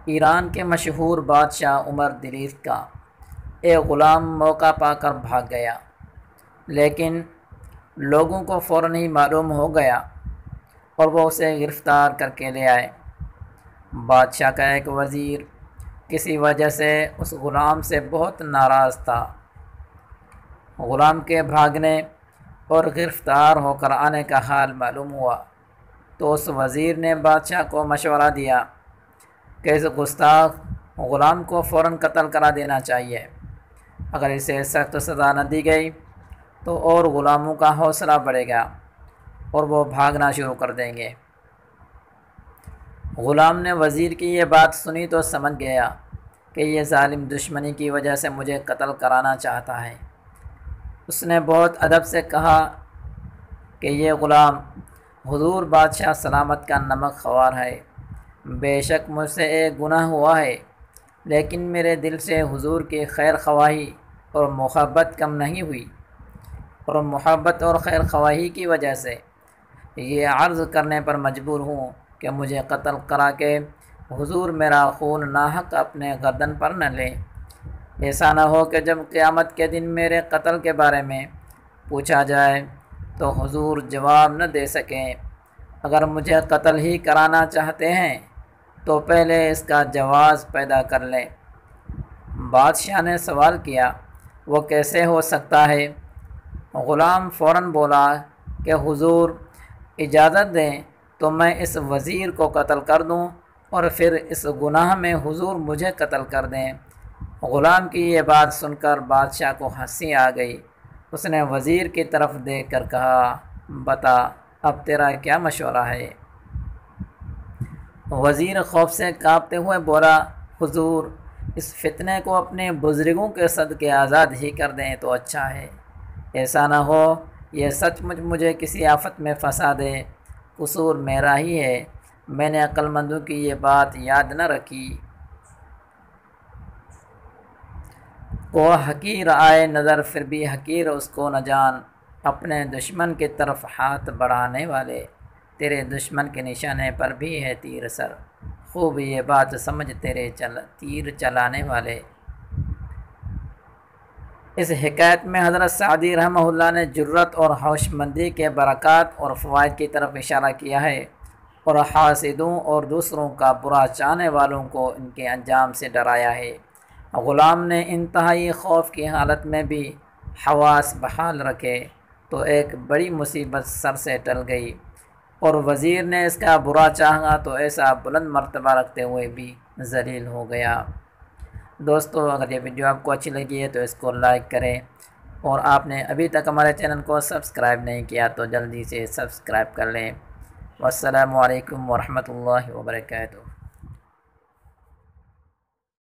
ایران کے مشہور بادشاہ عمر دریف کا ایک غلام موقع پا کر بھاگ گیا، لیکن لوگوں کو فوراً ہی معلوم ہو گیا اور وہ اسے گرفتار کر کے لے آئے۔ بادشاہ کا ایک وزیر کسی وجہ سے اس غلام سے بہت ناراض تھا۔ غلام کے بھاگنے اور گرفتار ہو کر آنے کا حال معلوم ہوا تو اس وزیر نے بادشاہ کو مشورہ دیا کہ اس گستاخ غلام کو فوراً قتل کرا دینا چاہیے۔ اگر اسے سخت سزا نہ دی گئی تو اور غلاموں کا حوصلہ بڑھے گا اور وہ بھاگنا شروع کر دیں گے۔ غلام نے وزیر کی یہ بات سنی تو سمجھ گیا کہ یہ ظالم دشمنی کی وجہ سے مجھے قتل کرانا چاہتا ہے۔ اس نے بہت ادب سے کہا کہ یہ غلام حضور بادشاہ سلامت کا نمک خوار ہے۔ بے شک مجھ سے ایک گناہ ہوا ہے، لیکن میرے دل سے حضور کی خیر خواہی اور محبت کم نہیں ہوئی، اور محبت اور خیر خواہی کی وجہ سے یہ عرض کرنے پر مجبور ہوں کہ مجھے قتل کرا کے حضور میرا خون ناحق اپنے گردن پر نہ لیں۔ ایسا نہ ہو کہ جب قیامت کے دن میرے قتل کے بارے میں پوچھا جائے تو حضور جواب نہ دے سکیں۔ اگر مجھے قتل ہی کرانا چاہتے ہیں تو پہلے اس کا جواز پیدا کر لیں۔ بادشاہ نے سوال کیا، وہ کیسے ہو سکتا ہے؟ غلام فوراً بولا کہ حضور اجازت دیں تو میں اس وزیر کو قتل کر دوں اور پھر اس گناہ میں حضور مجھے قتل کر دیں۔ غلام کی یہ بات سن کر بادشاہ کو ہنسی آ گئی۔ اس نے وزیر کی طرف دیکھ کر کہا، بتا اب تیرا کیا مشورہ ہے؟ وزیر خوف سے کانپتے ہوئے بولا، حضور اس فتنے کو اپنے بزرگوں کے صدقے آزاد ہی کر دیں تو اچھا ہے۔ ایسا نہ ہو یہ سچ مچ مجھے کسی آفت میں پھنسا دے۔ قصور میرا ہی ہے، میں نے عقل مندوں کی یہ بات یاد نہ رکھی۔ کو حقیر آئے نظر پھر بھی حقیر اس کو نہ جان، اپنے دشمن کی طرف ہاتھ بڑھانے والے تیرے دشمن کے نشانے پر بھی ہے تیر سر، خوب یہ بات سمجھ تیرے تیر چلانے والے۔ اس حکایت میں حضرت سعدی رحمہ اللہ نے جرات اور ہوش مندی کے برکات اور فوائد کی طرف اشارہ کیا ہے، اور حاسدوں اور دوسروں کا برا چاہنے والوں کو ان کے انجام سے ڈرایا ہے۔ غلام نے انتہائی خوف کی حالت میں بھی حواس بحال رکھے تو ایک بڑی مصیبت سر سے ٹل گئی، اور وزیر نے اس کا برا چاہا تو ایسا بلند مرتبہ رکھتے ہوئے بھی ذلیل ہو گیا۔ دوستو، اگر یہ ویڈیو آپ کو اچھی لگی ہے تو اس کو لائک کریں، اور آپ نے ابھی تک ہمارے چینل کو سبسکرائب نہیں کیا تو جلدی سے سبسکرائب کر لیں۔ والسلام علیکم ورحمۃ اللہ وبرکاتہ۔